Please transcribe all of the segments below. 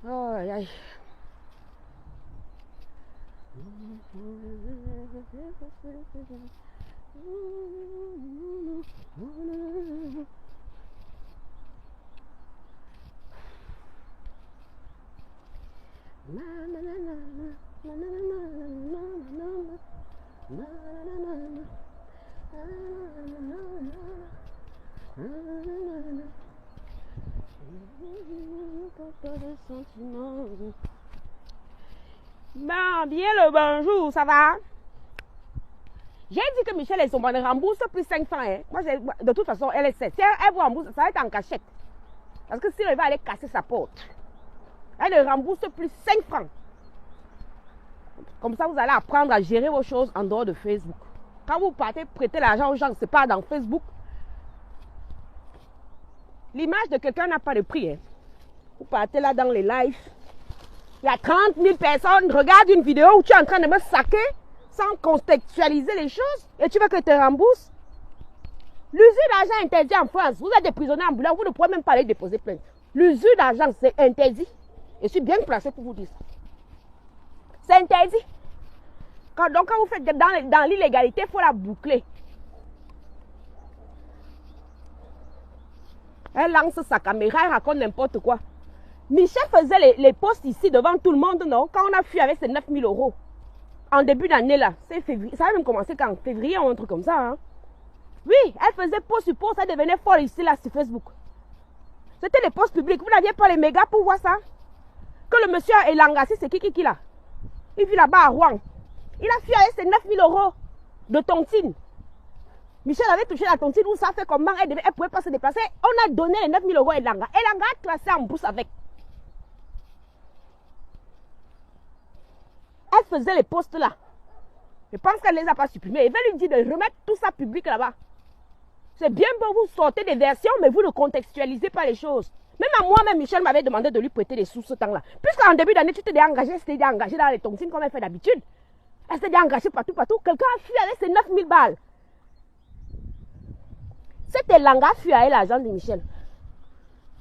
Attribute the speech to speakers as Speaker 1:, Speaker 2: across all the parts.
Speaker 1: Aïe, aïe. Ben, bien le bonjour, ça va? J'ai dit que Michel et son bon rembourse plus 5 francs. Hein. Moi, de toute façon, elle est 7. Si elle vous rembourse, ça va être en cachette. Parce que sinon, elle va aller casser sa porte. Elle ne rembourse plus 5 francs. Comme ça, vous allez apprendre à gérer vos choses en dehors de Facebook. Quand vous partez prêter l'argent aux gens, ce n'est pas dans Facebook. L'image de quelqu'un n'a pas de prix. Hein. Vous partez là dans les lives. Il y a 30 000 personnes qui regardent une vidéo où tu es en train de me saquer sans contextualiser les choses et tu veux que je te rembourse. L'usure d'argent est interdit en France. Vous êtes des prisonniers ambulants, vous ne pouvez même pas aller déposer plainte. L'usure d'argent, c'est interdit. Je suis bien placé pour vous dire ça. C'est interdit. Donc quand vous faites dans l'illégalité, il faut la boucler. Elle lance sa caméra, elle raconte n'importe quoi. Michel faisait les posts ici devant tout le monde, non? Quand on a fui avec ses 9 000 euros. En début d'année là, c'est février. Ça a même commencé quand? Février ou un truc comme ça. Hein? Oui, elle faisait post sur post, ça devenait fort ici là sur Facebook. C'était les posts publics. Vous n'aviez pas les mégas pour voir ça? Que le monsieur est langassé, c'est qui là? Il vit là-bas à Rouen. Il a fui avec ses 9 000 euros de tontine. Michel avait touché la tontine où ça fait comment elle ne pouvait pas se déplacer. On a donné les 9 000 euros à Elanga. Elanga a tracé en bourse avec. Elle faisait les postes là. Je pense qu'elle ne les a pas supprimés. Elle va lui dire de remettre tout ça public là-bas. C'est bien beau, vous sortez des versions, mais vous ne contextualisez pas les choses. Même à moi-même, Michel m'avait demandé de lui prêter des sous ce temps-là. Puisqu'en début d'année, tu t'es engagé, c'était engagé dans les tontines comme elle fait d'habitude. Elle s'est engagée partout. Quelqu'un a fui avec ses 9 000 balles. C'était Elanga a fui avec l'argent de Michel.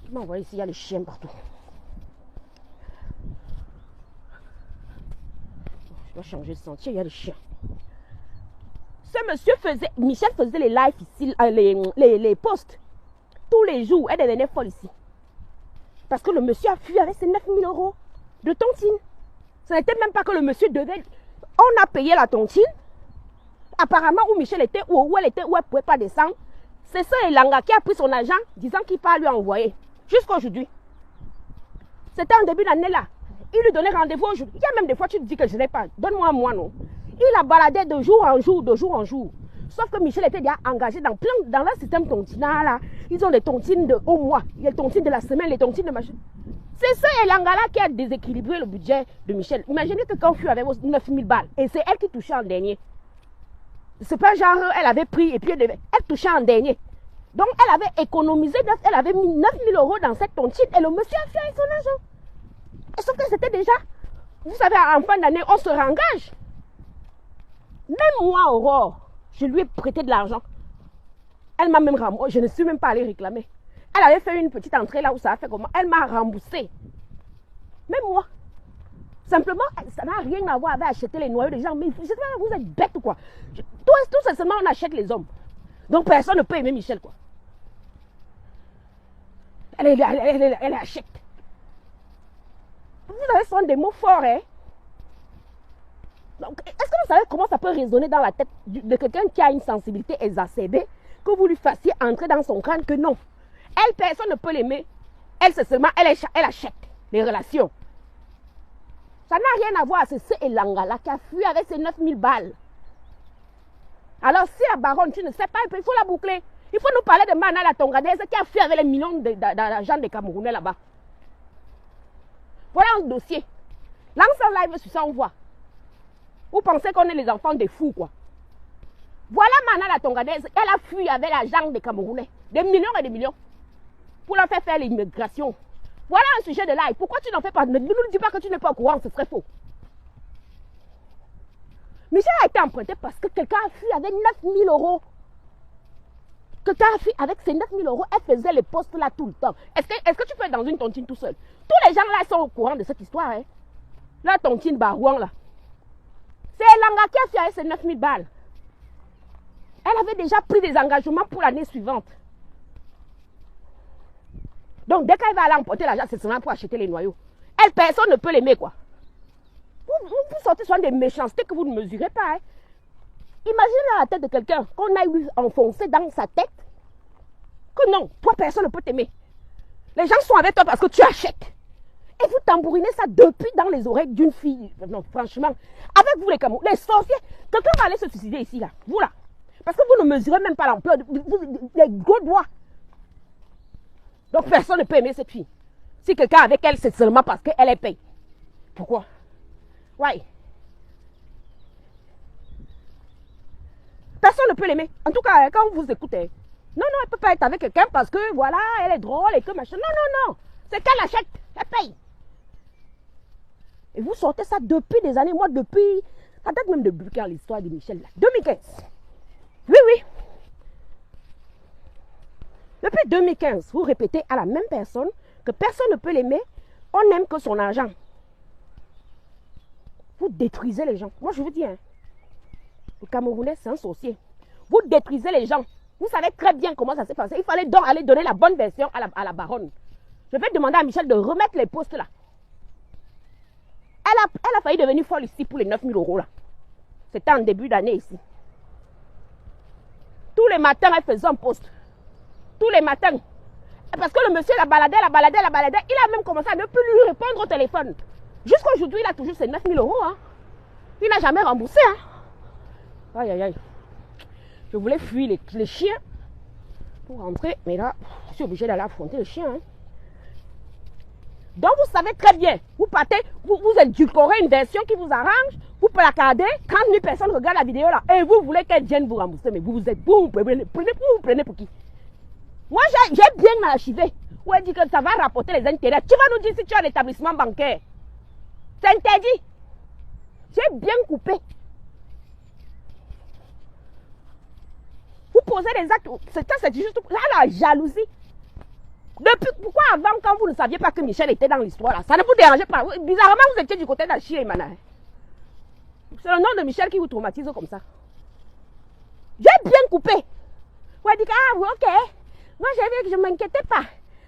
Speaker 1: Je m'envoie ici, il y a les chiens partout. Je dois changer de sentier, il y a les chiens. Ce monsieur faisait, Michel faisait les lives ici, les posts. Tous les jours, elle devenait folle ici. Parce que le monsieur a fui avec ses 9 000 euros de tontine. Ce n'était même pas que le monsieur devait... On a payé la tontine. Apparemment, où Michel était, où elle était, où elle ne pouvait pas descendre. C'est ça Elanga qui a pris son argent, disant qu'il va lui envoyer. Jusqu'à aujourd'hui. C'était en début d'année là. Il lui donnait rendez-vous aujourd'hui. Il y a même des fois, tu te dis que je n'ai pas. Donne-moi moi, non. Il a baladé de jour en jour, de jour en jour. Sauf que Michel était déjà engagé dans le système tontinal là. Ils ont les tontines de au mois, les tontines de la semaine, les tontines de machin. C'est ça Elanga là qui a déséquilibré le budget de Michel. Imaginez que quand Fui avait 9 000 balles, et c'est elle qui touchait en dernier. C'est pas genre elle avait pris et puis elle touchait en dernier. Donc elle avait économisé, elle avait mis 9 000 euros dans cette tontine et le monsieur a fait avec son argent. Et sauf que c'était déjà, vous savez, en fin d'année, on se réengage. Même moi, Aurore, je lui ai prêté de l'argent. Elle m'a même remboursé. Je ne suis même pas allée réclamer. Elle avait fait une petite entrée là où ça a fait comment. Elle m'a remboursé. Même moi. Simplement, ça n'a rien à voir avec acheter les noyaux des gens. Mais vous êtes bêtes ou quoi? Tout simplement, on achète les hommes. Donc personne ne peut aimer Michel quoi. Elle achète. Vous avez souvent des mots forts, hein? Est-ce que vous savez comment ça peut résonner dans la tête de quelqu'un qui a une sensibilité exacerbée, que vous lui fassiez entrer dans son crâne que non, elle, personne ne peut l'aimer. Elle, c'est seulement, elle achète les relations. Ça n'a rien à voir, c'est ce Elanga là qui a fui avec ses 9 000 balles. Alors si la baronne, tu ne sais pas, il faut la boucler. Il faut nous parler de Mana la Tongadaise qui a fui avec les millions d'argent des Camerounais là-bas. Voilà un dossier. Lance un live sur ça, on voit. Vous pensez qu'on est les enfants des fous, quoi. Voilà Mana la Tongadaise, elle a fui avec l'argent des Camerounais. Des millions et des millions. Pour leur faire l'immigration. Voilà un sujet de live. Pourquoi tu n'en fais pas? Ne nous dis pas que tu n'es pas au courant, ce serait faux. Michel a été emprunté parce que quelqu'un a fui avec 9 000 euros. que ta fille, avec ses 9 000 euros, elle faisait les postes là tout le temps. Est-ce que tu peux être dans une tontine tout seul? Tous les gens là sont au courant de cette histoire. Hein? La tontine Barouan là. C'est Elanga qui a fait avec ses 9 000 balles. Elle avait déjà pris des engagements pour l'année suivante. Donc, dès qu'elle va aller emporter l'argent, c'est seulement pour acheter les noyaux. Elle, personne ne peut l'aimer, quoi. Vous sortez souvent des méchancetés que vous ne mesurez pas. Hein. Imaginez dans la tête de quelqu'un qu'on a eu enfoncé dans sa tête que non, toi, personne ne peut t'aimer. Les gens sont avec toi parce que tu achètes. Et vous tambourinez ça depuis dans les oreilles d'une fille. Non, franchement, avec vous, les Camerounais, les sorciers, quelqu'un va aller se suicider ici, là. Vous, là. Parce que vous ne mesurez même pas l'ampleur des gros doigts. Donc, personne ne peut aimer cette fille. Si quelqu'un avec elle, c'est seulement parce qu'elle est payée. Pourquoi? Ouais. Personne ne peut l'aimer. En tout cas, quand vous écoutez, non, elle ne peut pas être avec quelqu'un parce que, voilà, elle est drôle et que machin. Non. C'est qu'elle achète, elle paye. Et vous sortez ça depuis des années. Moi, depuis, ça date même depuis quand l'histoire de Michel, là. 2015. Oui. Depuis 2015, vous répétez à la même personne que personne ne peut l'aimer, on n'aime que son argent. Vous détruisez les gens. Moi, je vous dis, hein, le Camerounais, c'est un sorcier. Vous détruisez les gens. Vous savez très bien comment ça s'est passé. Il fallait donc aller donner la bonne version à la baronne. Je vais demander à Michel de remettre les postes là. Elle a failli devenir folle ici pour les 9 000 euros là. C'était en début d'année ici. Tous les matins, elle faisait un poste. Tous les matins. Parce que le monsieur la baladait. Il a même commencé à ne plus lui répondre au téléphone. Jusqu'à aujourd'hui, il a toujours ses 9 000 euros. Hein. Il n'a jamais remboursé. Hein. Aïe. Je voulais fuir les chiens pour rentrer. Mais là, je suis obligée d'aller affronter les chiens. Hein. Donc, vous savez très bien. Vous partez, vous édulcorez une version qui vous arrange. Vous placardez. 30 000 personnes regardent la vidéo là. Et vous voulez qu'elle vienne vous rembourser. Mais vous prenez pour qui? Moi, j'ai bien archivé. Où elle dit que ça va rapporter les intérêts. Tu vas nous dire si tu as un établissement bancaire. C'est interdit. J'ai bien coupé. Vous posez des actes. C'est juste là, la jalousie. Pourquoi avant, quand vous ne saviez pas que Michel était dans l'histoire là, ça ne vous dérangeait pas? Bizarrement, vous étiez du côté d'Achille et Mana. C'est le nom de Michel qui vous traumatise comme ça. J'ai bien coupé. Vous avez dit, ah oui, ok. Moi, j'ai vu que je ne m'inquiétais pas.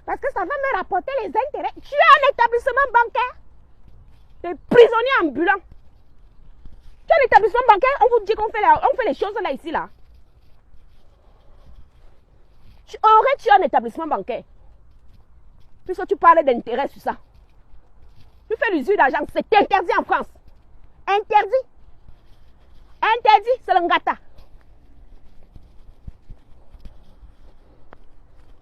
Speaker 1: Parce que ça va me rapporter les intérêts. Tu as un établissement bancaire. Tu es prisonnier ambulant. Tu as un établissement bancaire, on vous dit qu'on fait les choses là, ici, là. Aurais-tu un établissement bancaire? Puisque tu parlais d'intérêt sur ça. Tu fais l'usure d'argent, c'est interdit en France. Interdit. Interdit, c'est le ngata.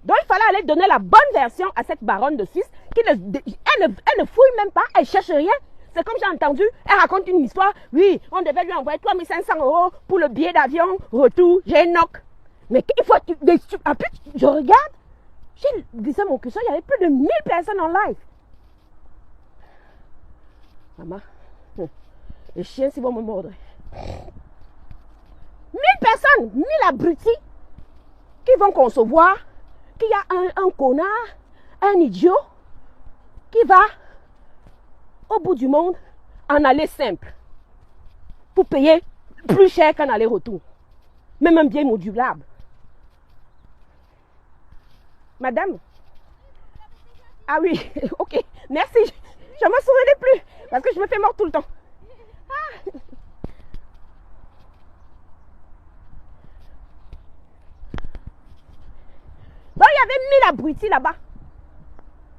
Speaker 1: Donc il fallait aller donner la bonne version à cette baronne de Suisse qui elle ne fouille même pas, elle cherche rien. C'est comme j'ai entendu, elle raconte une histoire. Oui, on devait lui envoyer 3 500 € pour le billet d'avion, retour, j'ai une knock. Mais il faut... En plus, je regarde, j'ai dit ça mon curseur, il y avait plus de 1000 personnes en live. Maman, les chiens, c'est vont me mordre. 1000 personnes, 1000 abrutis qui vont concevoir qu'il y a un connard, un idiot qui va au bout du monde en aller simple pour payer plus cher qu'un aller-retour. Même un bien modulable. Madame? Ah oui, ok, merci. Je ne me souvenais plus parce que je me fais mort tout le temps. Ah. Donc il y avait 1000 abrutis là-bas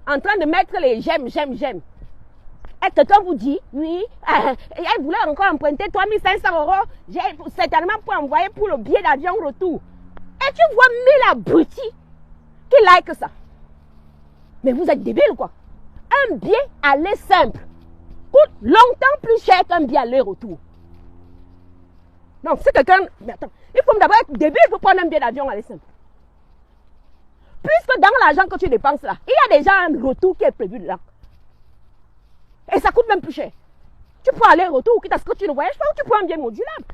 Speaker 1: en train de mettre les j'aime. Et quelqu'un vous dit, oui, elle voulait encore emprunter 3 500 €, j'ai certainement pour envoyer pour le billet d'avion retour. Et tu vois 1000 abrutis qui like ça. Mais vous êtes débile quoi. Un billet aller simple coûte longtemps plus cher qu'un billet aller-retour. Non, si quelqu'un... Mais attends, il faut d'abord être débile pour prendre un billet d'avion aller simple. Puisque dans l'argent que tu dépenses là, il y a déjà un retour qui est prévu là. Et ça coûte même plus cher. Tu prends aller-retour, quitte à ce que tu ne voyages pas, ou tu prends un bien modulable.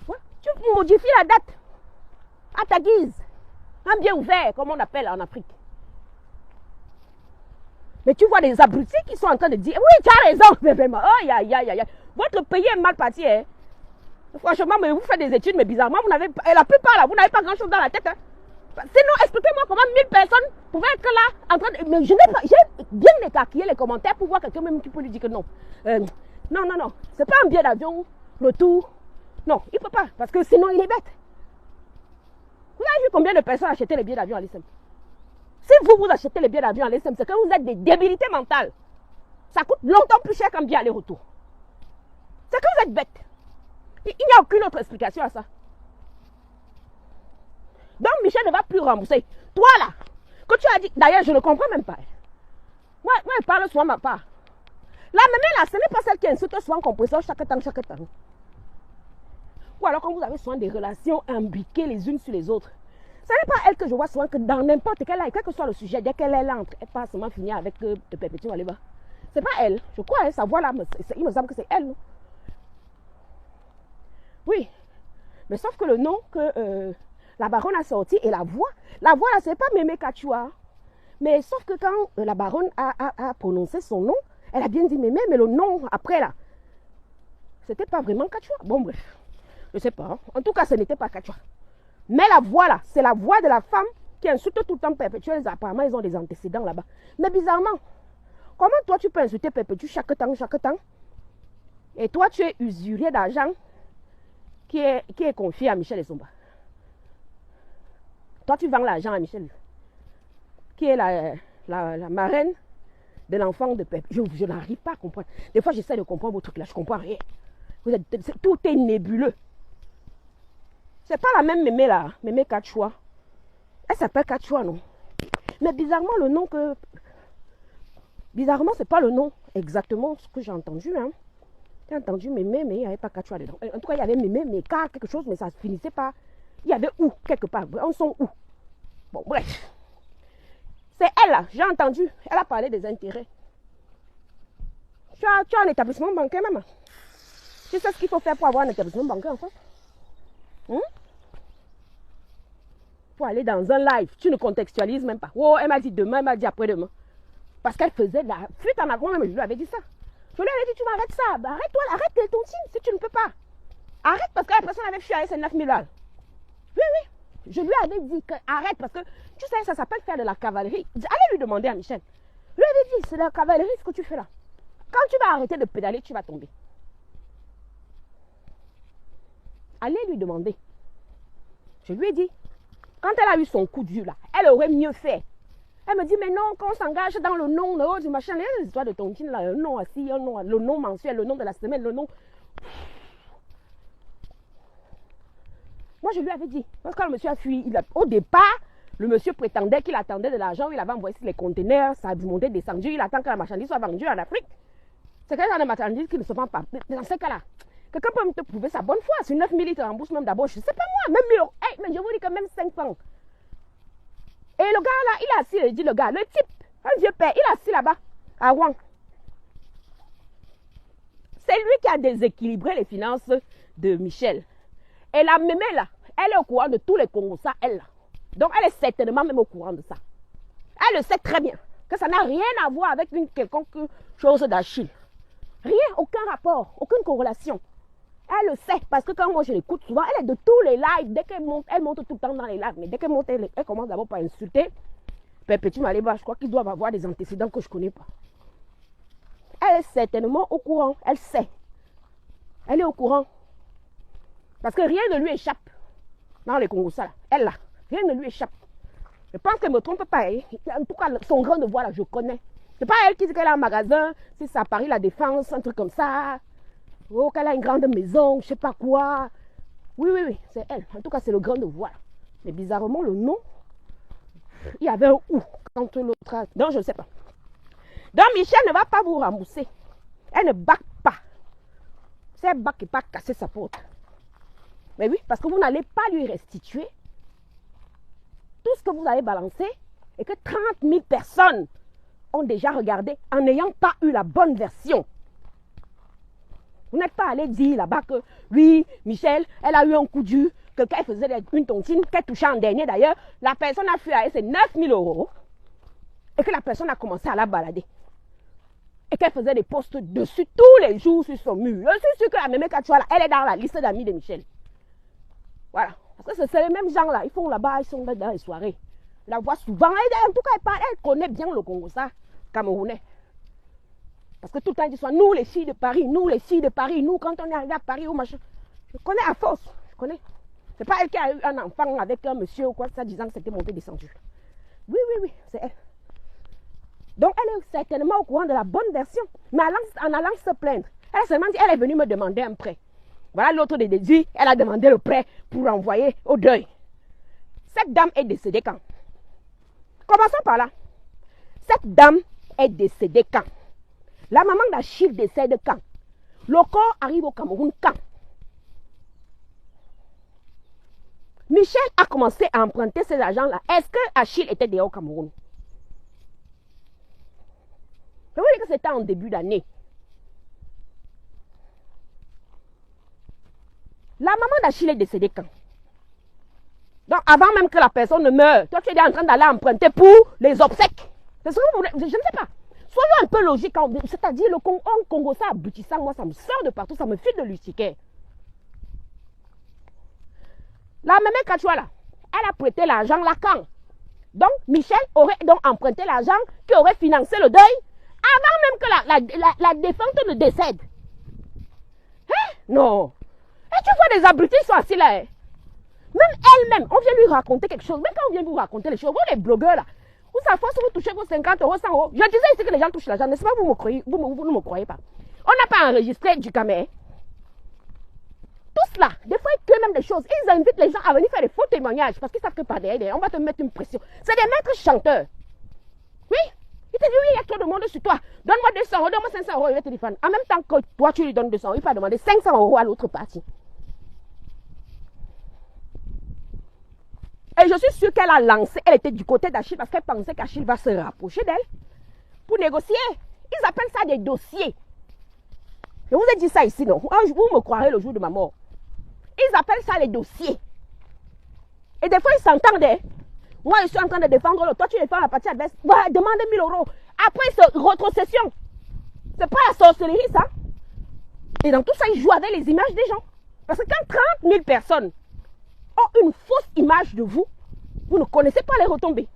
Speaker 1: Ouais, tu modifies la date à ta guise. Un bien ouvert, comme on appelle en Afrique. Mais tu vois des abrutis qui sont en train de dire, oui, tu as raison, mais vraiment, oh, votre pays est mal parti, hein. Franchement, mais vous faites des études, mais bizarrement, vous n'avez pas, la plupart là, vous n'avez pas grand chose dans la tête, hein. Sinon, expliquez-moi comment 1000 personnes pouvaient être là, en train de, mais j'ai bien écarquillé les commentaires pour voir quelqu'un même qui peut lui dire que non. Non, c'est pas un billet d'avion, retour. Non, il ne peut pas, parce que sinon, il est bête. Vous avez vu combien de personnes achetaient les billets d'avion à l'ISM? Si vous achetez les billets d'avion à l'ISM, c'est que vous êtes des débilités mentales. Ça coûte longtemps plus cher qu'un billet aller-retour. C'est que vous êtes bête. Il n'y a aucune autre explication à ça. Donc Michel ne va plus rembourser. Toi là, que tu as dit, d'ailleurs je ne comprends même pas. Moi je parle souvent ma part. La mémé là, ce n'est pas celle qui insulte souvent compresseur chaque temps. Ou alors quand vous avez souvent des relations imbriquées les unes sur les autres. Ce n'est pas elle que je vois souvent que dans n'importe quel âge, quel que soit le sujet, dès qu'elle est entre, elle passe seulement finir avec de Perpétue Maléba. C'est pas elle. Je crois, hein, sa voix là, il me semble que c'est elle. Non? Oui. Mais sauf que le nom que la baronne a sorti et la voix là, c'est pas Mémé Kachua. Mais sauf que quand la baronne a prononcé son nom, elle a bien dit Mémé, mais le nom après là, c'était pas vraiment Kachua. Bon bref, je sais pas. Hein. En tout cas, ce n'était pas Kachua. Mais la voix là, c'est la voix de la femme qui insulte tout le temps Perpétuel. Apparemment, ils ont des antécédents là-bas. Mais bizarrement, comment toi tu peux insulter Perpétue chaque temps? Et toi, tu es usurier d'argent qui est confié à Michel Essomba. Toi, tu vends l'argent à Michel, qui est la marraine de l'enfant de Perpétue. Je n'arrive pas à comprendre. Des fois, j'essaie de comprendre vos trucs là, je ne comprends rien. Tout est nébuleux. C'est pas la même Mémé là, Mémé Kachua. Elle s'appelle Kachua, non? Mais bizarrement, le nom que... Bizarrement, c'est pas le nom exactement ce que j'ai entendu, hein. J'ai entendu Mémé, mais il n'y avait pas Kachua dedans. En tout cas, il y avait Mémé, Méka, quelque chose, mais ça finissait pas... Il y avait où, quelque part. On sont où? Bon, bref. C'est elle là, j'ai entendu. Elle a parlé des intérêts. Tu as un établissement bancaire, maman. Tu sais ce qu'il faut faire pour avoir un établissement bancaire, en fait? Pour aller dans un live, tu ne contextualises même pas. Oh, elle m'a dit demain, elle m'a dit après-demain. Parce qu'elle faisait la fuite en avant, mais je lui avais dit ça. Je lui avais dit, tu m'arrêtes ça. Bah, arrête-toi, arrête ton team si tu ne peux pas. Arrête parce que la personne avait fui à ses 9 000 $. Oui. Je lui avais dit que arrête parce que tu sais, ça s'appelle faire de la cavalerie. Allez lui demander à Michel. Je lui avais dit, c'est de la cavalerie ce que tu fais là. Quand tu vas arrêter de pédaler, tu vas tomber. Allez lui demander. Je lui ai dit, quand elle a eu son coup dur là, elle aurait mieux fait. Elle me dit, mais non, quand on s'engage dans le nom, le du machin, les histoires de tontine là, un nom assis, un nom, le nom mensuel, le nom de la semaine, le nom. Moi, je lui avais dit, parce que quand le monsieur a fui, au départ, le monsieur prétendait qu'il attendait de l'argent, il avait envoyé sur les conteneurs, ça a monté, descendu, il attend que la marchandise soit vendue en Afrique. C'est quel genre de marchandise qui ne se vend pas? Dans ce cas-là, quelqu'un peut me te prouver sa bonne foi. Sur 9 000 litres en bourse, même d'abord, je ne sais pas moi, même 1000 €. Hey, mais je vous dis que même 500. Et le gars là, il est assis, il dit le gars, le type, un vieux père, il est assis là-bas, à Rouen. C'est lui qui a déséquilibré les finances de Michel. Et la mémé là, elle est au courant de tous les Congos, ça, elle là. Donc elle est certainement même au courant de ça. Elle le sait très bien, que ça n'a rien à voir avec une quelconque chose d'Achille. Rien, aucun rapport, aucune corrélation. Elle le sait, parce que quand moi je l'écoute souvent, elle est de tous les lives. Dès qu'elle monte tout le temps dans les lives. Mais dès qu'elle monte, elle commence d'abord par insulter Perpétue Maléba. Je crois qu'ils doivent avoir des antécédents que je ne connais pas. Elle est certainement au courant. Elle sait. Elle est au courant. Parce que rien ne lui échappe dans les Congos. Elle là, rien ne lui échappe. Je pense qu'elle ne me trompe pas. Hein. En tout cas, son grain de voix là, je connais. C'est pas elle qui dit qu'elle a un magasin, si c'est à Paris La Défense, un truc comme ça. Oh, qu'elle a une grande maison, je sais pas quoi. Oui, c'est elle. En tout cas, c'est le grain de voix. Mais bizarrement, le nom, il y avait un ou quand l'autre a... Donc, je ne sais pas. Donc, Michel ne va pas vous rembourser. Elle ne back pas. Si elle back et pas casser sa porte. Mais oui, parce que vous n'allez pas lui restituer tout ce que vous avez balancé et que 30 000 personnes ont déjà regardé en n'ayant pas eu la bonne version. Vous n'êtes pas allé dire là-bas que oui, Michel, elle a eu un coup dur quelqu'un faisait une tontine, qu'elle touchait en dernier d'ailleurs, la personne a fui avec ses 9 000 euros et que la personne a commencé à la balader. Et qu'elle faisait des posts dessus tous les jours sur son mur. Je suis sûre que la Mémé Kachouala, elle est dans la liste d'amis de Michel. Voilà. Parce que c'est les mêmes gens là, ils font là-bas, ils sont dans les soirées. Je la vois souvent. En tout cas, elle connaît bien le Congo, ça, Camerounais. Parce que tout le temps, ils disent, nous les filles de Paris, nous les filles de Paris, nous quand on est arrivé à Paris, ou machin. Je connais à force, je connais. C'est pas elle qui a eu un enfant avec un monsieur ou quoi, ça disant que c'était monté descendu. Oui, c'est elle. Donc elle est certainement au courant de la bonne version. Mais en allant se plaindre, elle a seulement dit, elle est venue me demander un prêt. Voilà l'autre des déduits, elle a demandé le prêt pour envoyer au deuil. Cette dame est décédée quand? Commençons par là. Cette dame est décédée quand? La maman d'Achille décède quand? Le corps arrive au Cameroun quand? Michel a commencé à emprunter ces argents-là. Est-ce que Achille était déjà au Cameroun? Je vous dis que c'était en début d'année. La maman d'Achille est décédée quand? Donc avant même que la personne ne meure, toi tu es en train d'aller emprunter pour les obsèques. C'est ce que vous voulez, je ne sais pas. Soyons un peu logiques, c'est-à-dire le Congo, ça aboutissant, moi ça me sort de partout, ça me file de l'ustiquaire. La Mémé Kachouala, elle a prêté l'argent là quand? Donc Michel aurait donc emprunté l'argent qui aurait financé le deuil avant même que la défunte ne décède. Hein? Non. Et tu vois des abrutis sont assis là. Hein? Même elle-même, on vient lui raconter quelque chose. Même quand on vient vous raconter les choses, vous les blogueurs là, vous à force vous touchez vos 50 euros, 100 euros. Je disais ici que les gens touchent l'argent, n'est-ce pas? Vous ne me croyez pas. On n'a pas enregistré du caméra. Tous là, des fois ils créent même des choses. Ils invitent les gens à venir faire des faux témoignages parce qu'ils savent que par derrière, on va te mettre une pression. C'est des maîtres chanteurs. Oui. Il te dit oui, il y a trop de monde sur toi. Donne-moi 200 euros, donne-moi 500 euros, il va te défendre. En même temps que toi tu lui donnes 200 euros, il va demander 500 euros à l'autre partie. Et je suis sûre qu'elle a lancé, elle était du côté d'Achille parce qu'elle pensait qu'Achille va se rapprocher d'elle pour négocier. Ils appellent ça des dossiers. Je vous ai dit ça ici, non? Vous me croirez le jour de ma mort. Ils appellent ça les dossiers. Et des fois, ils s'entendent. Moi, je suis en train de défendre l'autre. Toi, tu défends la partie adverse. Ouais, demandez 1000 euros. Après, c'est rétrocession. C'est pas la sorcellerie, ça. Et dans tout ça, ils jouent avec les images des gens. Parce que quand 30 000 personnes ont une fausse image de vous, vous ne connaissez pas les retombées.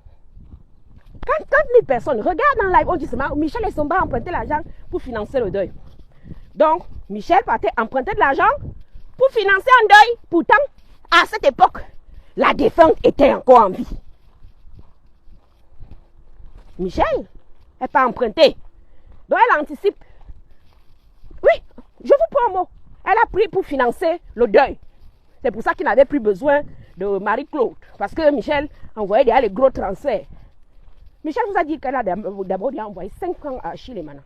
Speaker 1: Quand 30 000 personnes regardent en live, on dit seulement, Michel et Somba ont emprunté l'argent pour financer le deuil. Donc, Michel partait emprunter de l'argent pour financer un deuil. Pourtant, à cette époque, la défunte était encore en vie. Michel, elle pas emprunté. Donc, elle anticipe. Oui, je vous prends un mot. Elle a pris pour financer le deuil. C'est pour ça qu'il n'avait plus besoin de Marie-Claude. Parce que Michel envoyait déjà les gros transferts. Michel vous a dit qu'elle a d'abord envoyé 5 francs à Achille maintenant.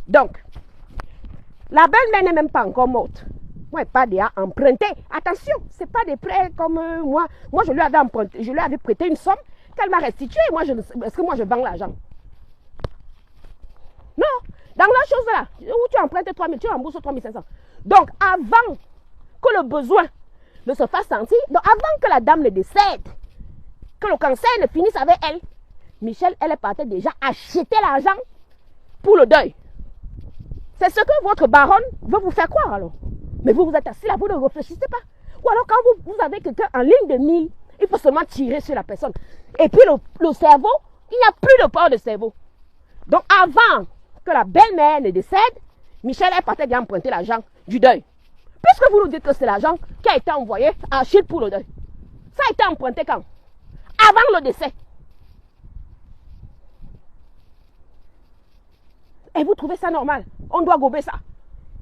Speaker 1: Donc, la belle-mère n'est même pas encore morte. Moi, elle n'est pas déjà emprunté. Attention, ce n'est pas des prêts comme moi. Moi, je lui avais emprunté, je lui avais prêté une somme qu'elle m'a restituée. Est-ce que moi, je vends l'argent? Non. Dans la chose là, où tu empruntes 3 000, tu rembourses 3 500. Donc, avant que le besoin ne se fasse sentir, donc avant que la dame ne décède, que le cancer ne finisse avec elle, Michel, elle est partie déjà acheter l'argent pour le deuil. C'est ce que votre baronne veut vous faire croire alors. Mais vous êtes assis là, vous ne réfléchissez pas. Ou alors quand vous avez quelqu'un en ligne de mire, il faut seulement tirer sur la personne. Et puis le cerveau, il n'y a plus de port de cerveau. Donc avant que la belle-mère ne décède, Michel est parti bien emprunter l'argent du deuil. Puisque vous nous dites que c'est l'argent qui a été envoyé à Achille pour le deuil. Ça a été emprunté quand? Avant le décès. Et vous trouvez ça normal? On doit gober ça.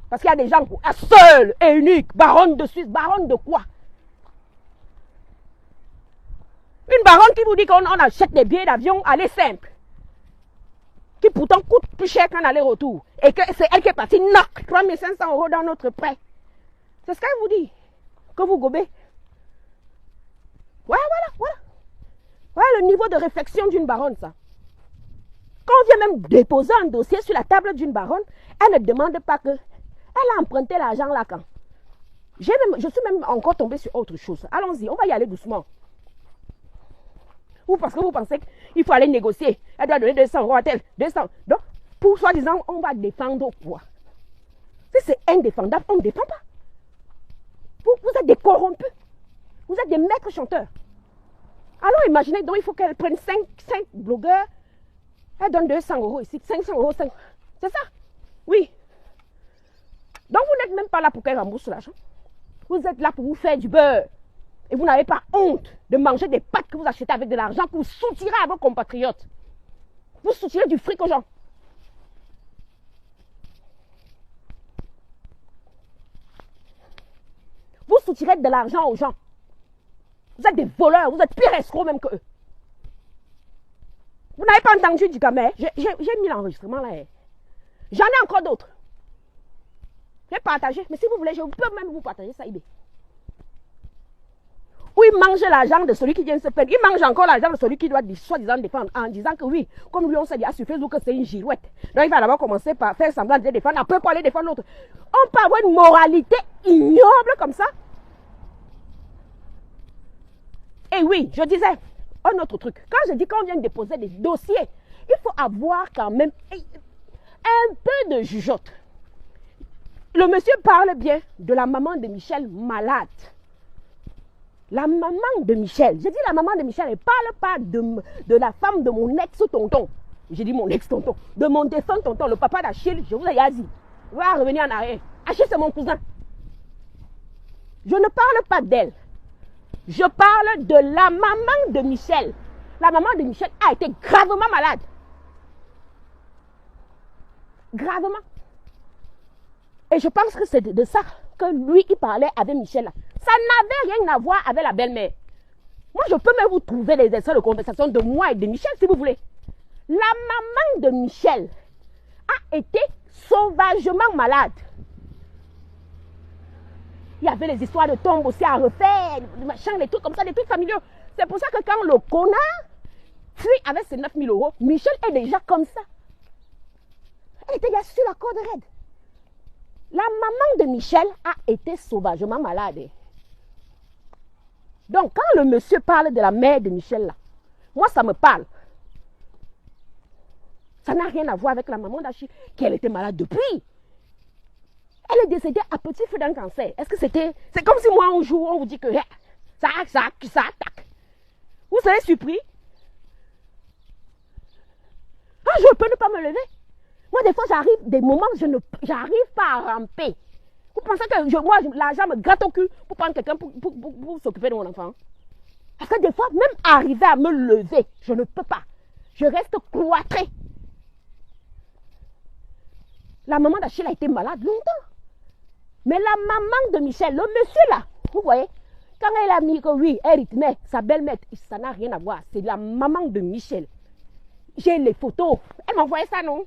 Speaker 1: Parce qu'il y a des gens qui sont seuls et uniques, baronne de Suisse, baronne de quoi? Une baronne qui vous dit qu'on achète des billets d'avion, aller simple. Qui pourtant coûte plus cher qu'un aller-retour. Et que c'est elle qui est partie, knock, 3 500 euros dans notre prêt. C'est ce qu'elle vous dit. Que vous gobez. Voilà. Voilà le niveau de réflexion d'une baronne, ça. Quand on vient même déposer un dossier sur la table d'une baronne, elle ne demande pas que... Elle a emprunté l'argent là quand. Je suis même encore tombée sur autre chose. Allons-y, on va y aller doucement. Ou parce que vous pensez qu'il faut aller négocier. Elle doit donner 200 euros à tel, 200. Donc, pour soi-disant, on va défendre quoi? Si c'est indéfendable, on ne défend pas. Vous êtes des corrompus. Vous êtes des maîtres chanteurs. Alors imaginez, donc il faut qu'elle prenne 5 blogueurs. Elle donne 200 euros ici, 500 euros, 5. C'est ça? Oui. Donc vous n'êtes même pas là pour qu'elle rembourse l'argent. Vous êtes là pour vous faire du beurre. Et vous n'avez pas honte de manger des pâtes que vous achetez avec de l'argent que vous soutirez à vos compatriotes. Vous soutirez du fric aux gens. Vous soutirez de l'argent aux gens. Vous êtes des voleurs, vous êtes pire escrocs même que eux. Vous n'avez pas entendu du gamin? J'ai mis l'enregistrement là. J'en ai encore d'autres. J'ai partagé, mais si vous voulez, je peux même vous partager ça, eBay. Où il mange l'argent de celui qui vient se plaindre. Il mange encore l'argent de celui qui doit soi-disant défendre en disant que oui, comme lui on s'est dit sur Facebook que c'est une girouette. Donc il va d'abord commencer par faire semblant de défendre, après pour aller défendre l'autre. On peut avoir une moralité ignoble comme ça. Et oui, je disais, un autre truc. Quand je dis qu'on vient de déposer des dossiers, il faut avoir quand même un peu de jugeote. Le monsieur parle bien de la maman de Michel malade. La maman de Michel, je dis la maman de Michel, elle ne parle pas de la femme de mon ex-tonton. J'ai dit mon ex-tonton, de mon défunt tonton, le papa d'Achille, je vous ai dit, va revenir en arrière. Achille, c'est mon cousin. Je ne parle pas d'elle. Je parle de la maman de Michel. La maman de Michel a été gravement malade. Gravement. Et je pense que c'est de ça que lui, il parlait avec Michel. Ça n'avait rien à voir avec la belle-mère. Moi, je peux même vous trouver les extraits de conversation de moi et de Michel, si vous voulez. La maman de Michel a été sauvagement malade. Il y avait les histoires de tombes aussi à refaire, machin, les trucs comme ça, des trucs familiaux. C'est pour ça que quand le connard fuit avec ses 9 000 euros, Michel est déjà comme ça. Elle était déjà sur la corde raide. La maman de Michel a été sauvagement malade. Donc, quand le monsieur parle de la mère de Michel, là, moi, ça me parle. Ça n'a rien à voir avec la maman d'Achille, qu'elle était malade depuis. Elle est décédée à petit feu d'un cancer. Est-ce que c'était... C'est comme si moi, un jour, on vous dit que ça attaque. Vous serez surpris. Un jour, je peux ne pas me lever. Moi, des fois, j'arrive, des moments, je n'arrive pas à ramper. Vous pensez que moi, l'argent me gratte au cul pour prendre quelqu'un pour s'occuper de mon enfant? Parce que des fois, même arriver à me lever, je ne peux pas. Je reste cloîtrée. La maman d'Achille a été malade longtemps. Mais la maman de Michel, le monsieur là, vous voyez, quand elle a mis que oui, elle rythmait, sa belle-mère, ça n'a rien à voir. C'est la maman de Michel. J'ai les photos. Elle m'a envoyé ça, non?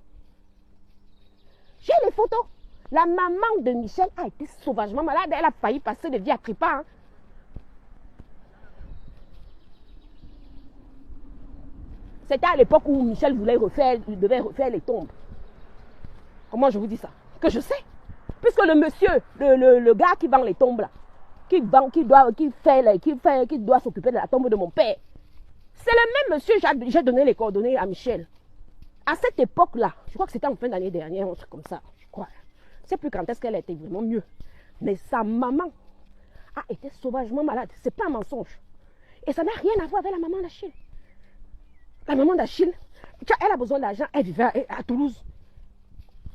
Speaker 1: J'ai les photos. La maman de Michel a été sauvagement malade. Elle a failli passer de vie à trépas. Hein. C'était à l'époque où Michel devait refaire les tombes. Comment je vous dis ça? Que je sais. Puisque le monsieur, le gars qui vend les tombes là, qui doit s'occuper de la tombe de mon père, c'est le même monsieur, j'ai donné les coordonnées à Michel. À cette époque-là, je crois que c'était en fin d'année dernière, un truc comme ça, je crois. Je ne sais plus quand est-ce qu'elle était vraiment mieux. Mais sa maman a été sauvagement malade. Ce n'est pas un mensonge. Et ça n'a rien à voir avec la maman d'Achille. La maman d'Achille, elle a besoin d'argent, elle vivait à Toulouse.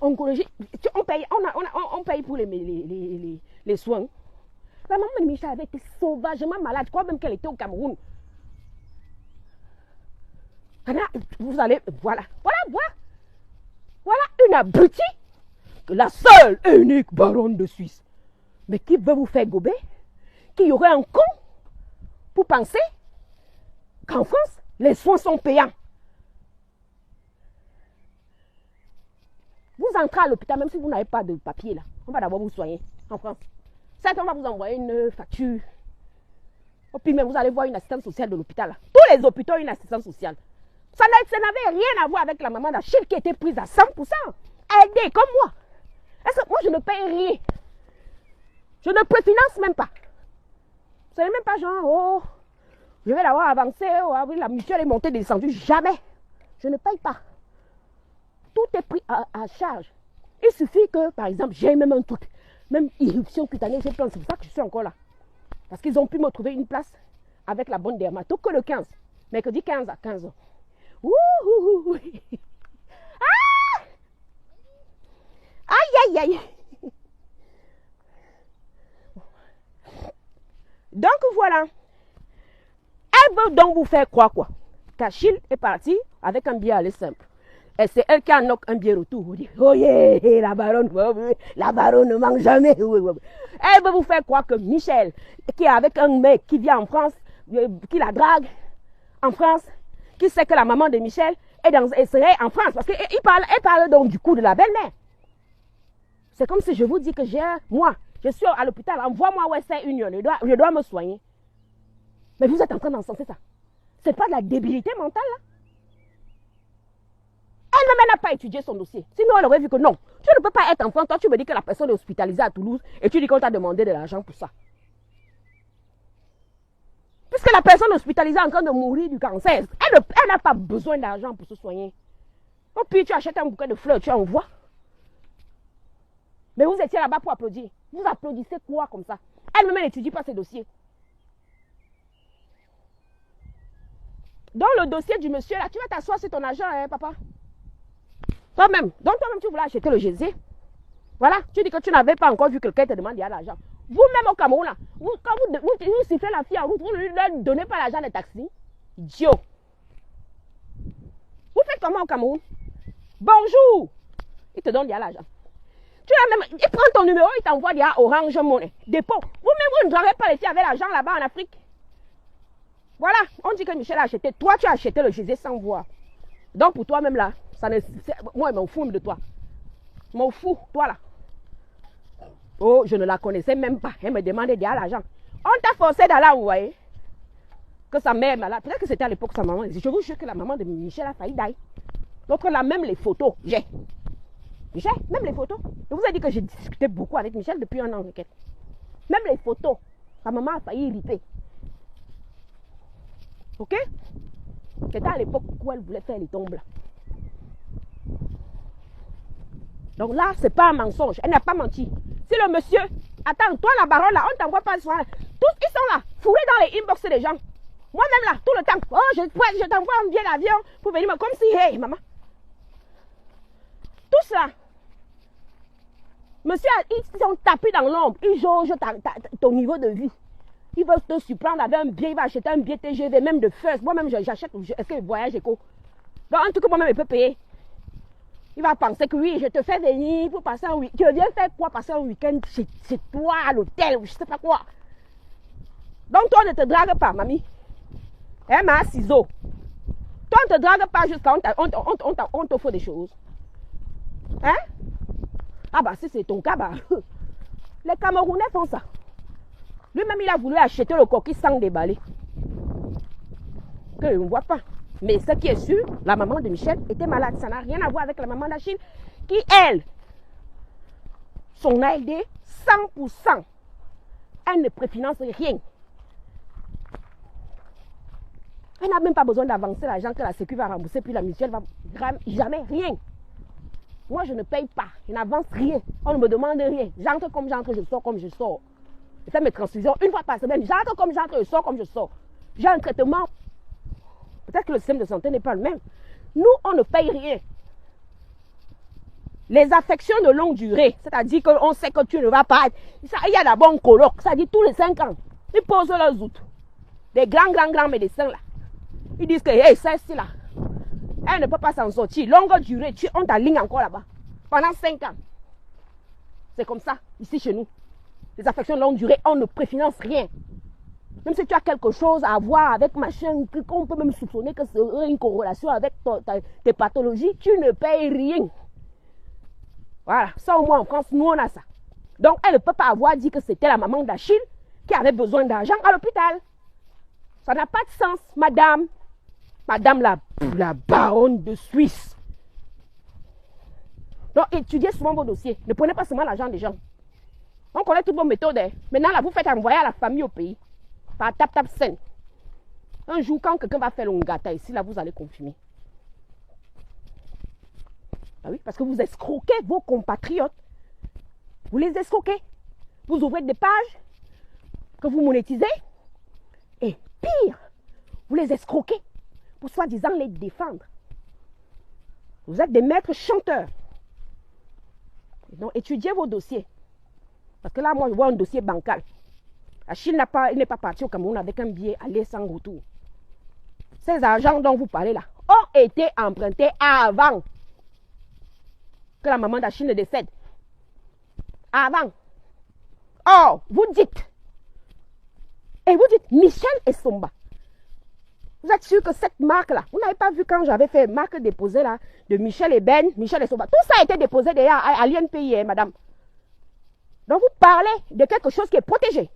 Speaker 1: Oncologie, on paye pour les soins. La maman de Michel avait été sauvagement malade. Je crois même qu'elle était au Cameroun. Vous allez, voilà une abrutie, la seule et unique baronne de Suisse. Mais qui veut vous faire gober? Qu'il y aurait un con pour penser qu'en France, les soins sont payants. Vous entrez à l'hôpital, même si vous n'avez pas de papier, là, on va d'abord vous soigner en France. Certes, on va vous envoyer une facture. Et puis même, vous allez voir une assistante sociale de l'hôpital. Tous les hôpitaux ont une assistante sociale. Ça n'avait rien à voir avec la maman d'Achille qui était prise à 100%. Aidée comme moi. Est-ce que moi, je ne paye rien? Je ne préfinance même pas. Ce n'est même pas genre, oh, je vais l'avoir avancé, oh, oui, la mutuelle est montée, descendue. Jamais. Je ne paye pas. Tout est pris à charge. Il suffit que, par exemple, j'ai même un truc, même irruption cutanée, j'ai plein. C'est pour ça que je suis encore là. Parce qu'ils ont pu me trouver une place avec la bonne dermato que le 15. Mercredi 15 à 15 ans. Ouh, ah! Aïe, aïe, aïe. Donc voilà. Elle veut donc vous faire croire quoi? Qu'Achille est parti avec un billet aller simple. Et c'est elle qui a un billet retour. Vous dites, oh yeah, la baronne ne manque jamais. Elle veut vous faire croire que Michel, qui est avec un mec qui vient en France, qui la drague en France, qui sait que la maman de Michel serait en France. Parce qu'elle parle donc du coup de la belle-mère. C'est comme si je vous dis que moi, je suis à l'hôpital, envoie-moi Western Union, je dois me soigner. Mais vous êtes en train d'encenser ça. C'est pas de la débilité mentale, là. Elle-même n'a pas étudié son dossier. Sinon, elle aurait vu que non. Tu ne peux pas être enfant. Toi, tu me dis que la personne est hospitalisée à Toulouse et tu dis qu'on t'a demandé de l'argent pour ça. Puisque la personne hospitalisée est en train de mourir du cancer, elle n'a pas besoin d'argent pour se soigner. Et puis, tu achètes un bouquet de fleurs, tu envoies. Mais vous étiez là-bas pour applaudir. Vous applaudissez quoi comme ça? Elle-même n'étudie pas ses dossiers. Dans le dossier du monsieur, là, tu vas t'asseoir sur ton argent, hein, papa? Toi-même. Donc, toi-même, tu voulais acheter le gésier. Voilà. Tu dis que tu n'avais pas encore vu quelqu'un te demander l'argent. Vous-même au Cameroun, là, quand vous sifflez la fille en route, vous ne lui donnez pas l'argent des taxis. Idiot. Vous faites comment au Cameroun? Bonjour. Il te donne l'argent. Il prend ton numéro, il t'envoie Orange Money. Dépôt. Vous-même, vous ne devez pas laisser avec l'argent là-bas en Afrique. Voilà. On dit que Michel a acheté. Toi, tu as acheté le gésier sans voir. Donc, pour toi-même, là, moi, je m'en fous de toi. Je m'en fous, toi, là. Oh, je ne la connaissais même pas. Elle me demandait l'argent. On t'a forcé d'aller, vous voyez. Que sa mère est malade. Peut-être que c'était à l'époque sa maman. Je vous jure que la maman de Michel a failli d'ailleurs. Donc, on a même les photos. J'ai même les photos. Je vous ai dit que j'ai discuté beaucoup avec Michel depuis un an. Même les photos. Sa maman a failli irriter. Ok? C'était à l'époque où elle voulait faire les tombes là. Donc là, c'est pas un mensonge. Elle n'a pas menti. Si le monsieur, attends, toi la baronne là, on t'envoie pas le soin. Tous ils sont là, fourrés dans les inbox des gens. Moi-même là, tout le temps, oh, je t'envoie un billet d'avion pour venir, comme si, hey, maman. Tout ça. Monsieur, ils sont tapés dans l'ombre. Ils jaugent ton niveau de vie. Ils veulent te surprendre avec un billet, il va acheter un billet TGV, même de first. Moi-même, j'achète, est-ce que je voyage éco? Donc, en tout cas, moi-même, il peut payer. Il va penser que oui, je te fais venir pour passer un week-end. Tu viens faire quoi, passer un week-end chez toi, à l'hôtel, ou je sais pas quoi. Donc, toi, ne te drague pas, mamie. Hein, ma ciseau. Toi, ne te drague pas jusqu'à on te fait des choses. Hein? Ah bah, si c'est ton cas, bah, les Camerounais font ça. Lui-même, il a voulu acheter le coquille sans déballer. Que je ne vois pas. Mais ce qui est sûr, la maman de Michel était malade. Ça n'a rien à voir avec la maman d'Achille, qui, elle, son a aidé 100%. Elle ne préfinance rien. Elle n'a même pas besoin d'avancer l'argent que la Sécu va rembourser, puis la mutuelle va jamais rien. Moi, je ne paye pas. Je n'avance rien. On ne me demande rien. J'entre comme j'entre, je sors comme je sors. Je fais mes transfusions une fois par semaine. J'entre comme j'entre, je sors comme je sors. J'ai un traitement. Peut-être que le système de santé n'est pas le même. Nous, on ne paye rien. Les affections de longue durée, c'est-à-dire qu'on sait que tu ne vas pas. Il y a d'abord un colloque, c'est-à-dire tous les 5 ans. Ils posent leurs outils. Des grands médecins là. Ils disent que, hey, celle-ci là, elle ne peut pas s'en sortir. Longue durée, on t'aligne encore là-bas. Pendant 5 ans. C'est comme ça, ici chez nous. Les affections de longue durée, on ne préfinance rien. Même si tu as quelque chose à voir avec machin, qu'on peut même soupçonner que c'est une corrélation avec tes pathologies, tu ne payes rien. Voilà, ça au moins en France, nous on a ça. Donc elle ne peut pas avoir dit que c'était la maman d'Achille qui avait besoin d'argent à l'hôpital. Ça n'a pas de sens, madame. Madame la baronne de Suisse. Donc, étudiez souvent vos dossiers. Ne prenez pas seulement l'argent des gens. On connaît toutes vos méthodes. Hein. Maintenant, là, vous faites envoyer à la famille au pays. Par tap scène. Un jour, quand quelqu'un va faire le ngata ici, là, vous allez confirmer. Ah oui, parce que vous escroquez vos compatriotes. Vous les escroquez. Vous ouvrez des pages que vous monétisez. Et pire, vous les escroquez pour soi-disant les défendre. Vous êtes des maîtres chanteurs. Donc, étudiez vos dossiers. Parce que là, moi, je vois un dossier bancal. Achille n'est pas parti au Cameroun avec un billet aller sans retour. Ces argents dont vous parlez là ont été empruntés avant que la maman d'Achille ne décède. Avant. Or, vous dites, Michel Essomba. Vous êtes sûr que cette marque-là, vous n'avez pas vu quand j'avais fait marque déposée là, de Michel Eben, Michel Essomba. Tout ça a été déposé déjà à l'INPI, hein, madame. Donc, vous parlez de quelque chose qui est protégé.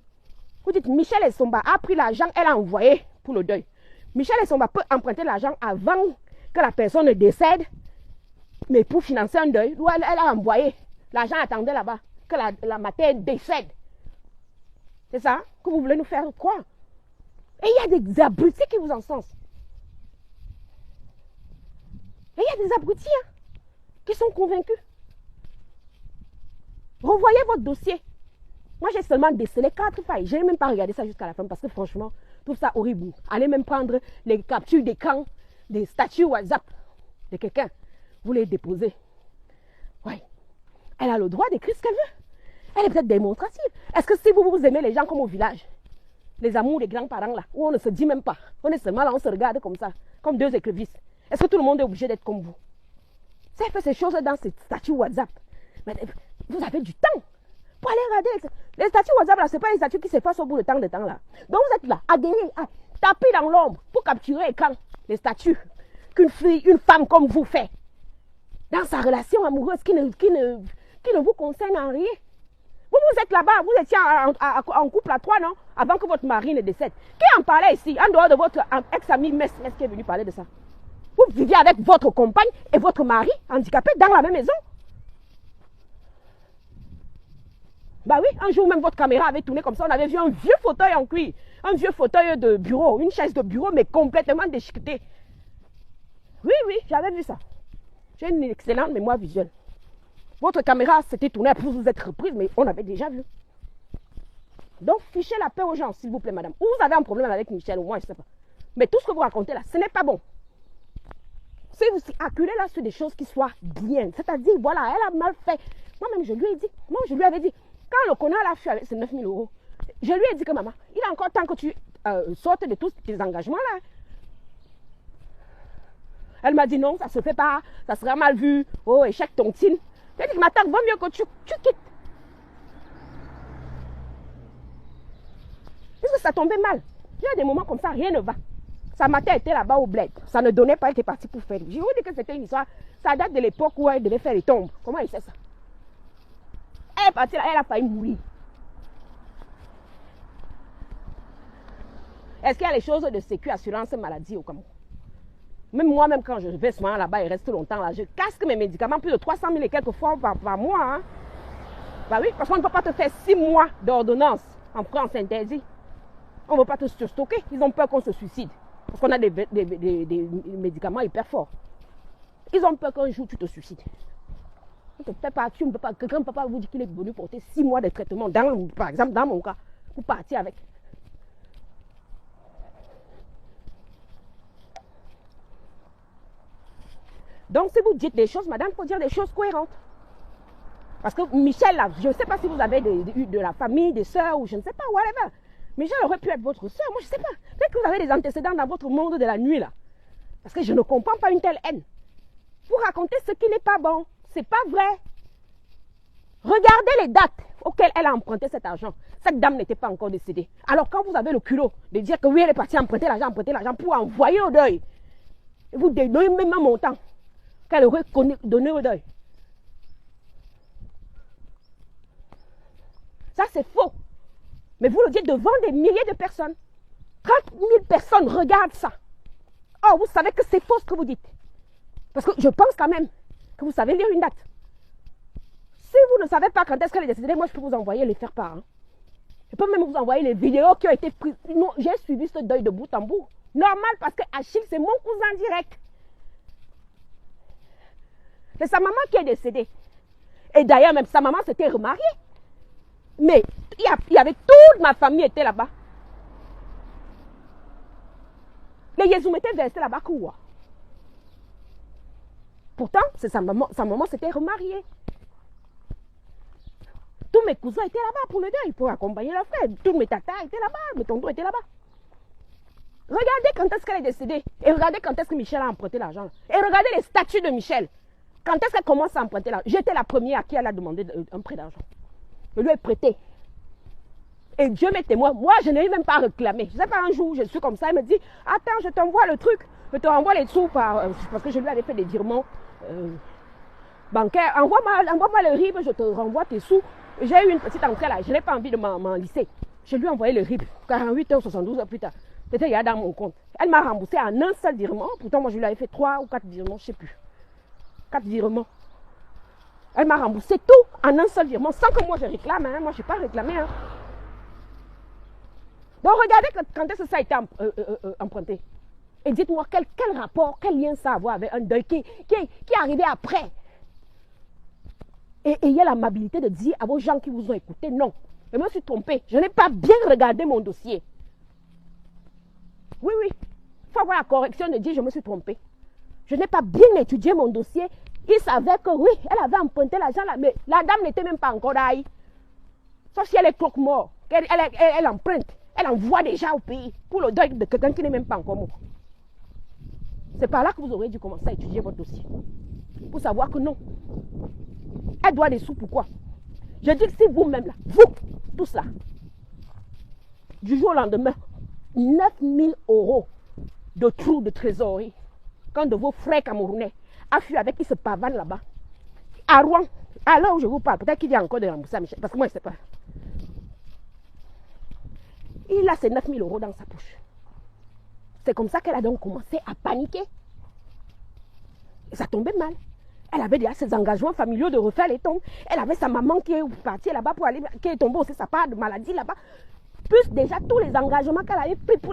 Speaker 1: Vous dites, Michel Essomba a pris l'argent, elle a envoyé pour le deuil. Michel Essomba peut emprunter l'argent avant que la personne ne décède, mais pour financer un deuil, elle a envoyé. L'argent attendait là-bas, que la matin décède. C'est ça que vous voulez nous faire croire. Et il y a des abrutis qui vous encensent. Et il y a des abrutis qui sont convaincus. Revoyez votre dossier. Moi, j'ai seulement décelé 4 failles. Je n'ai même pas regardé ça jusqu'à la fin parce que franchement, je trouve ça horrible. Allez même prendre les captures d'écran, des statuts WhatsApp de quelqu'un. Vous les déposez. Oui. Elle a le droit d'écrire ce qu'elle veut. Elle est peut-être démonstrative. Est-ce que si vous aimez les gens comme au village, les amours des grands-parents là, où on ne se dit même pas, on est seulement là, on se regarde comme ça, comme deux écrevisses, est-ce que tout le monde est obligé d'être comme vous? Si elle fait ces choses dans ces statuts WhatsApp, mais vous avez du temps pour aller regarder. Les statuts WhatsApp là, ce n'est pas les statuts qui s'effacent au bout de temps là. Donc vous êtes là, à gagner, à taper dans l'ombre pour capturer quand les statuts qu'une fille, une femme comme vous fait dans sa relation amoureuse qui ne vous concerne en rien. Vous êtes là-bas, vous étiez en couple à 3, non? Avant que votre mari ne décède. Qui en parlait ici, en dehors de votre ex-ami Mess qui est venu parler de ça? Vous viviez avec votre compagne et votre mari handicapé dans la même maison. Bah oui, un jour même votre caméra avait tourné comme ça, on avait vu un vieux fauteuil en cuir, un vieux fauteuil de bureau, une chaise de bureau, mais complètement déchiquetée. Oui, j'avais vu ça. J'ai une excellente mémoire visuelle. Votre caméra s'était tournée pour vous être reprise, mais on avait déjà vu. Donc, fichez la paix aux gens, s'il vous plaît, madame. Ou vous avez un problème avec Michel, ou moi, je ne sais pas. Mais tout ce que vous racontez là, ce n'est pas bon. Si vous acculez là sur des choses qui soient bien, c'est-à-dire, voilà, elle a mal fait. Moi-même, je lui ai dit, je lui avais dit, quand le connard l'a fait avec ses 9 000 euros, je lui ai dit que maman, il est encore temps que tu sortes de tous tes engagements là. Elle m'a dit non, ça ne se fait pas, ça sera mal vu, oh, échec tontine. J'ai dit, ma tante, vaut mieux que tu quittes. Puisque ça tombait mal. Il y a des moments comme ça, rien ne va. Sa matin était là-bas au bled. Ça ne donnait pas, elle était partie pour faire. Je vous dis que c'était une histoire. Ça date de l'époque où elle devait faire les tombes. Comment il sait ça? Elle est partie là, elle a failli mourir. Est-ce qu'il y a les choses de sécu, assurance maladie au Cameroun? Même moi-même, quand je vais souvent là-bas et reste longtemps là, je casque mes médicaments plus de 300 000 et quelques fois par mois. Hein. Bah oui, parce qu'on ne peut pas te faire 6 mois d'ordonnance. En France, c'est interdit. On ne veut pas te surstocker. Ils ont peur qu'on se suicide. Parce qu'on a des médicaments hyper forts. Ils ont peur qu'un jour tu te suicides. Quelqu'un ne peut pas vous dire qu'il est venu porter 6 mois de traitement, par exemple dans mon cas, pour partir avec. Donc, si vous dites des choses, madame, il faut dire des choses cohérentes. Parce que Michel, là, je ne sais pas si vous avez de la famille, des sœurs, ou je ne sais pas, whatever. Michel aurait pu être votre sœur, moi je ne sais pas. Peut-être que vous avez des antécédents dans votre monde de la nuit, là. Parce que je ne comprends pas une telle haine. Vous racontez ce qui n'est pas bon. Ce n'est pas vrai. Regardez les dates auxquelles elle a emprunté cet argent. Cette dame n'était pas encore décédée. Alors, quand vous avez le culot de dire que oui, elle est partie emprunter l'argent pour envoyer au deuil, et vous donnez même un montant qu'elle aurait donné au deuil. Ça, c'est faux. Mais vous le dites devant des milliers de personnes. 30 000 personnes regardent ça. Oh, vous savez que c'est faux ce que vous dites. Parce que je pense quand même que vous savez lire une date. Si vous ne savez pas quand est-ce qu'elle est décédée, moi je peux vous envoyer les faire part. Hein. Je peux même vous envoyer les vidéos qui ont été prises. Non, j'ai suivi ce deuil de bout en bout. Normal parce que Achille, c'est mon cousin direct. C'est sa maman qui est décédée. Et d'ailleurs, même sa maman s'était remariée. Mais il y avait toute ma famille était là-bas. Les Yézoum étaient versés là-bas quoi. Pourtant, c'est sa maman s'était remariée. Tous mes cousins étaient là-bas pour le deuil, pour accompagner leur frère. Tous mes tatas étaient là-bas, mes tontons étaient là-bas. Regardez quand est-ce qu'elle est décédée. Et regardez quand est-ce que Michel a emprunté l'argent. Et regardez les statuts de Michel. Quand est-ce qu'elle commence à emprunter l'argent? J'étais la première à qui elle a demandé un prêt d'argent. Je lui ai prêté. Et Dieu m'est témoin. Moi, je n'ai même pas réclamé. Je ne sais pas, un jour, je suis comme ça. Elle me dit, attends, je t'envoie le truc. Je te renvoie les sous parce que je lui avais fait des virements bancaires. Envoie-moi le RIB, je te renvoie tes sous. J'ai eu une petite entrée là. Je n'ai pas envie de m'enlisser. Je lui ai envoyé le RIB. 48 heures, 72 heures plus tard. C'était il y a dans mon compte. Elle m'a remboursé en un seul virement. Pourtant, moi, je lui avais fait 3 ou 4 virements, je ne sais plus. 4 virements. Elle m'a remboursé tout en un seul virement, sans que moi je réclame. Hein. Moi, je n'ai pas réclamé. Hein. Donc, regardez quand est-ce que ça a été emprunté. Et dites-moi quel rapport, quel lien ça a à voir avec un deuil qui est arrivé après. Et ayez l'amabilité de dire à vos gens qui vous ont écouté, non, je me suis trompée. Je n'ai pas bien regardé mon dossier. Oui, oui. Il faut avoir la correction de dire je me suis trompée. Je n'ai pas bien étudié mon dossier. Il savait que oui, elle avait emprunté l'argent là, mais la dame n'était même pas encore là. Sauf si elle est croque-mort, elle emprunte, elle envoie déjà au pays pour le deuil de quelqu'un qui n'est même pas encore mort. C'est par là que vous aurez dû commencer à étudier votre dossier. Pour savoir que non. Elle doit des sous, pourquoi? Je dis que si vous-même là, vous, tous là, du jour au lendemain, 9 000 € de trous de trésorerie, quand de vos frères camerounais a fui avec qui se pavanent là-bas, à Rouen, à l'heure où je vous parle, peut-être qu'il y a encore de rembourser à Michel, parce que moi je ne sais pas. Il a ses 9 000 € dans sa poche. C'est comme ça qu'elle a donc commencé à paniquer. Et ça tombait mal. Elle avait déjà ses engagements familiaux de refaire les tombes. Elle avait sa maman qui est partie là-bas pour aller, qui est tombée aussi sa part de maladie là-bas. Plus déjà tous les engagements qu'elle avait pris pour la